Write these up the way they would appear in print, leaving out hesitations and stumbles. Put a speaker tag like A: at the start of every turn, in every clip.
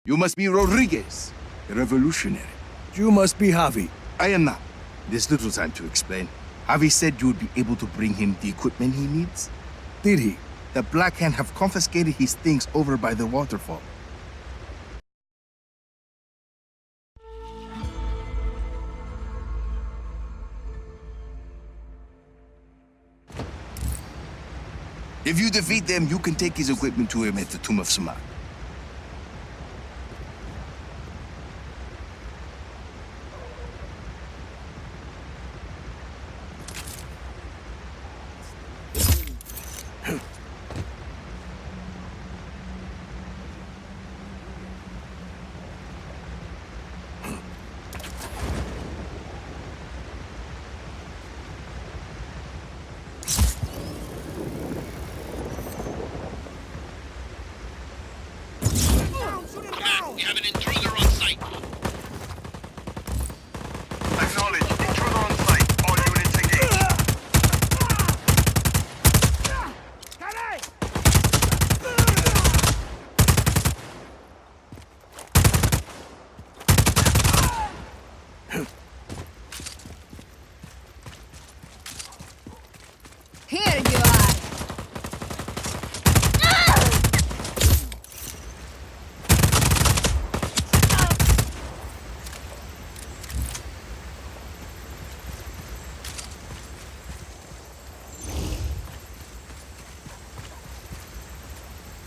A: You must be Rodriguez, the revolutionary.
B: You must be Javi.
A: I am not. There's little time to explain. Javi said you would be able to bring him the equipment he needs.
B: Did he?
A: The Black Hand have confiscated his things over by the waterfall. If you defeat them, you can take his equipment to him at the Tomb of Samad.
C: We have an intruder on site.
D: Acknowledge. Intruder on site. All units engaged.
E: Here you are.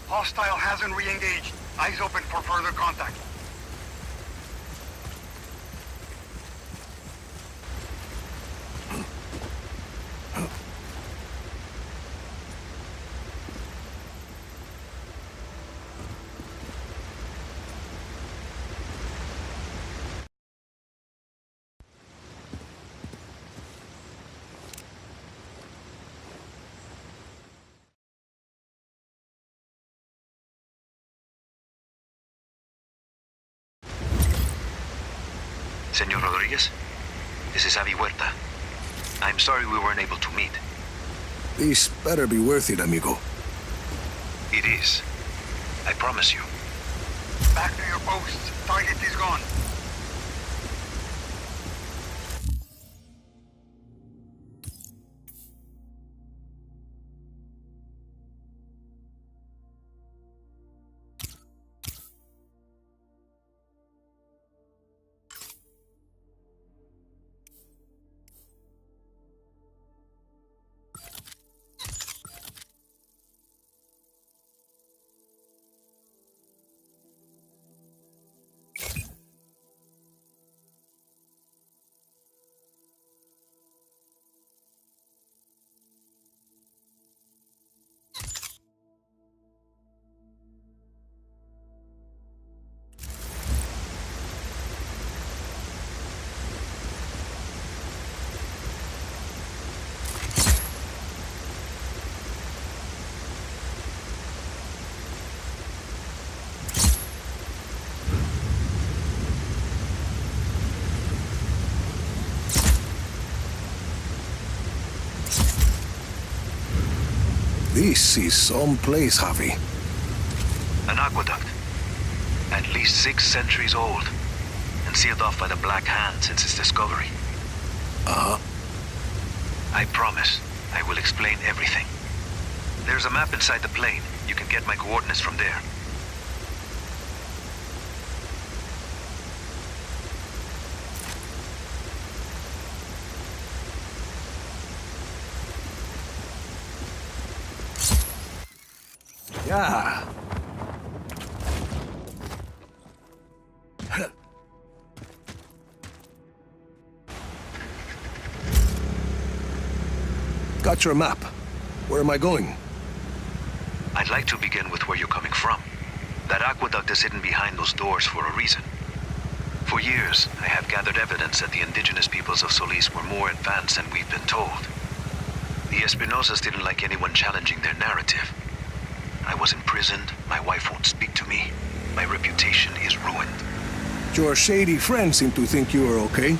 D: Hostile hasn't re-engaged. Eyes open for further contact.
F: Senor Rodriguez, this is Javi Huerta. I'm sorry we weren't able to meet.
B: This better be worth it, amigo.
F: It is. I promise you.
D: Back to your posts. Target is gone.
B: This is some place, Javi.
F: An aqueduct. At least 6 centuries old. And sealed off by the Black Hand since its discovery.
B: Uh-huh.
F: I promise. I will explain everything. There's a map inside the plane. You can get my coordinates from there.
B: Yeah. Got your map. Where am I going?
F: I'd like to begin with where you're coming from. That aqueduct is hidden behind those doors for a reason. For years, I have gathered evidence that the indigenous peoples of Solis were more advanced than we've been told. The Espinosas didn't like anyone challenging their narrative. I was imprisoned, my wife won't speak to me, my reputation is ruined.
B: Your shady friends seem to think you are okay.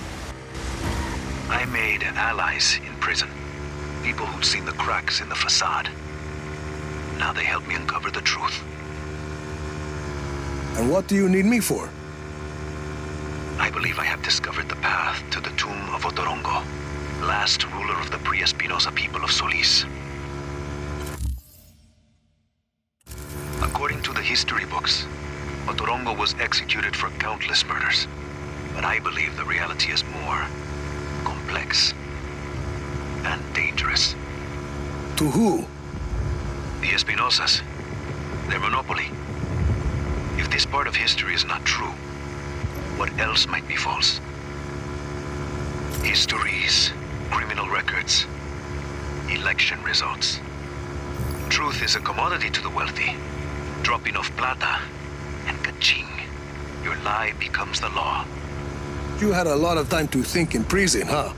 F: I made allies in prison. People who'd seen the cracks in the facade. Now they help me uncover the truth.
B: And what do you need me for?
F: I believe I have discovered the path to the tomb of Otorongo, last ruler of the pre-Espinosa people of Solis. According to the history books, Otorongo was executed for countless murders. But I believe the reality is more complex and dangerous.
B: To who?
F: The Espinosas, their monopoly. If this part of history is not true, what else might be false? Histories, criminal records, election results. Truth is a commodity to the wealthy. Drop enough plata, and ka-ching, your lie becomes the law.
B: You had a lot of time to think in prison, huh?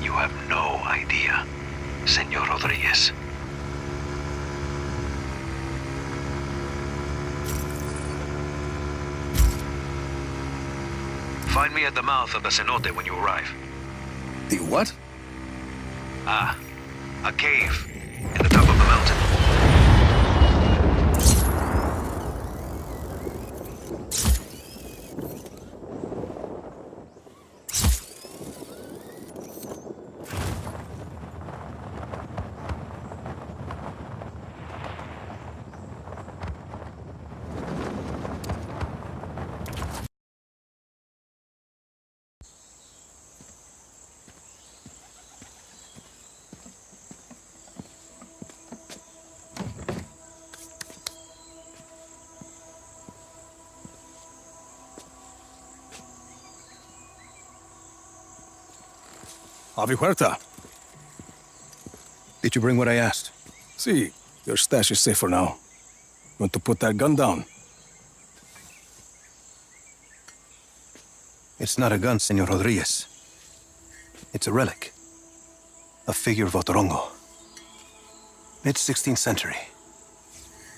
F: You have no idea, Senor Rodriguez. Find me at the mouth of the cenote when you arrive.
B: The what?
F: Ah, a cave in the top of the mountain.
B: Avi Huerta.
E: Did you bring what I asked?
B: See, your stash is safe for now. You want to put that gun down?
E: It's not a gun, Senor Rodriguez. It's a relic. A figure of Otorongo. Mid-16th century.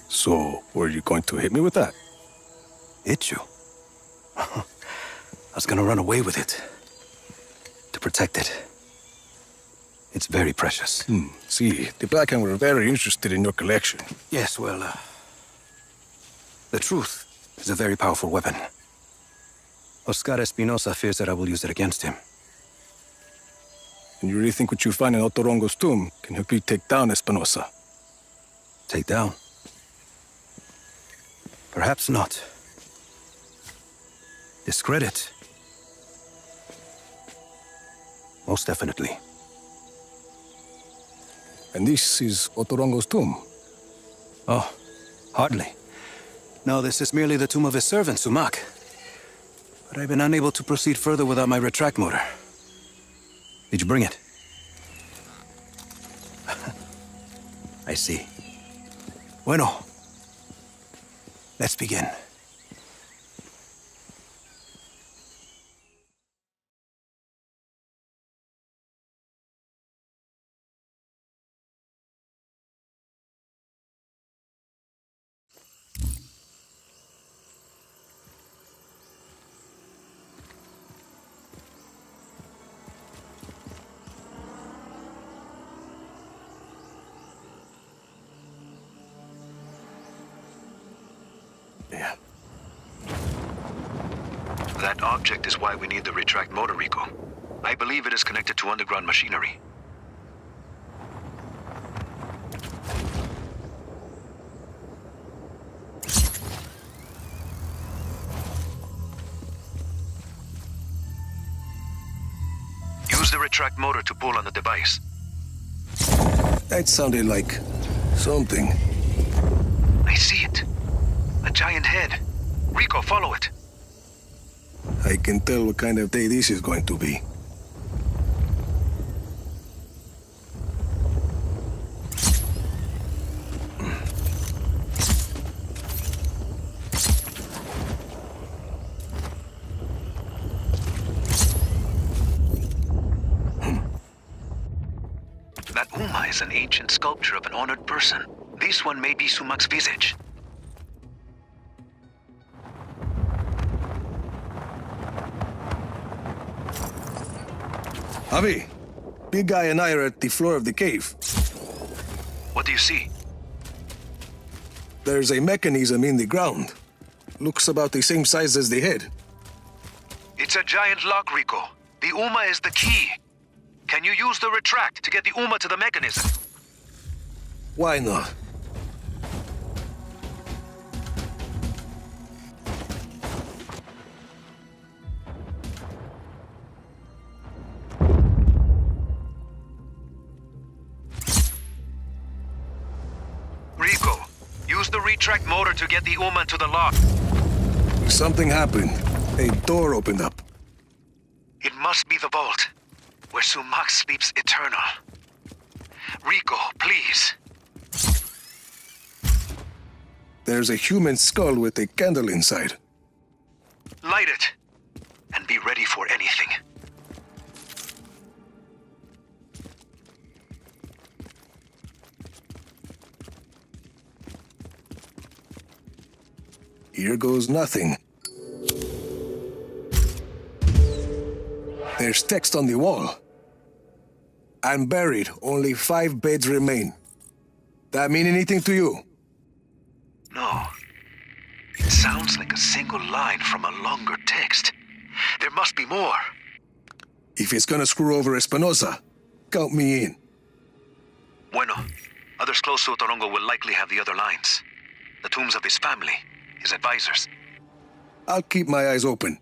B: So, were you going to hit me with that?
E: Hit you? I was gonna run away with it. To protect it. It's very precious.
B: See, the Black Hand were very interested in your collection.
E: Yes, well, the truth is a very powerful weapon. Oscar Espinosa fears that I will use it against him.
B: And you really think what you find in Otorongo's tomb can help you take down Espinosa?
E: Take down? Perhaps not. Discredit? Most definitely.
B: And this is Otorongo's tomb?
E: Oh, hardly. No, this is merely the tomb of his servant, Sumac. But I've been unable to proceed further without my retract motor. Did you bring it? I see. Bueno. Let's begin.
B: Yeah.
F: That object is why we need the retract motor, Rico. I believe it is connected to underground machinery. Use the retract motor to pull on the device.
B: That sounded like something.
F: I see it. A giant head. Rico, follow it.
B: I can tell what kind of day this is going to be.
F: That Uma is an ancient sculpture of an honored person. This one may be Sumac's visage.
B: Avi, big guy and I are at the floor of the cave.
F: What do you see?
B: There's a mechanism in the ground. Looks about the same size as the head.
F: It's a giant lock, Rico. The UMA is the key. Can you use the retract to get the UMA to the mechanism?
B: Why not?
F: Rico, use the retract motor to get the UMA to the lock.
B: Something happened. A door opened up.
F: It must be the vault, where Sumac sleeps eternal. Rico, please.
B: There's a human skull with a candle inside.
F: Light it, and be ready for anything.
B: Here goes nothing. There's text on the wall. I'm buried. Only 5 beds remain. That mean anything to you?
F: No. It sounds like a single line from a longer text. There must be more.
B: If it's gonna screw over Espinosa, count me in.
F: Bueno. Others close to Otorongo will likely have the other lines. The tombs of his family, his advisors.
B: I'll keep my eyes open.